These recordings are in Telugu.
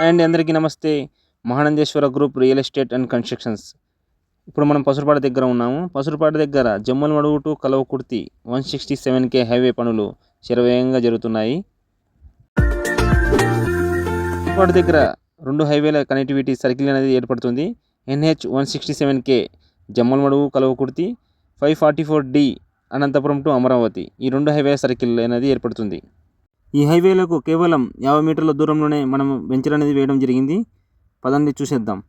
అండ్ అందరికీ నమస్తే. Mahanandeshwara group real estate and constructions. ఇప్పుడు మనం పసురుపాడు దగ్గర ఉన్నాము. పసురుపాడు దగ్గర Jammalamadugu to Kalwakurthy 167K highway పనులు శరవేగంగా జరుగుతున్నాయి. పసురుపాడు దగ్గర 2 హైవేల కనెక్టివిటీ సర్కిల్ అనేది ఏర్పడుతుంది. NH 167K Jammalamadugu Kalwakurthy, 544D Anantapuram to Amaravati. ఈ 2 హైవేల సర్కిల్ అనేది ఏర్పడుతుంది. ఈ హైవేలకు కేవలం 50 మీటర్ల దూరంలోనే మనం వెంచర్ అనేది వేయడం జరిగింది. పదండి చూసేద్దాం.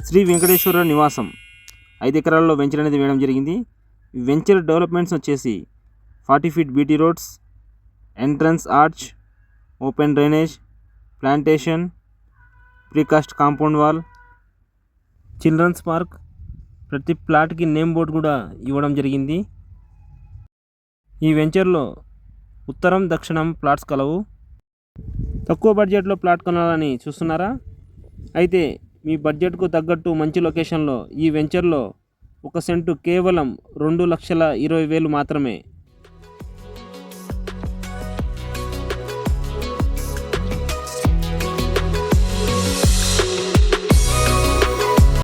శ్రీ వెంకటేశ్వర నివాసం 5 ఎకరాల్లో వెంచర్ అనేది వేయడం జరిగింది. ఈ వెంచర్ డెవలప్మెంట్స్ వచ్చేసి 40 feet BT roads, entrance arch, open drainage, plantation, precast compound wall, children's park, ప్రతి ప్లాట్కి నేమ్ బోర్డు కూడా ఇవ్వడం జరిగింది. ఈ వెంచర్లో ఉత్తరం దక్షిణం ప్లాట్స్ కలవు. తక్కువ బడ్జెట్లో ప్లాట్ కొనాలని చూస్తున్నారా? అయితే మీ బడ్జెట్కు తగ్గట్టు మంచి లొకేషన్లో ఈ వెంచర్లో 1 సెంటు కేవలం 2,20,000 మాత్రమే.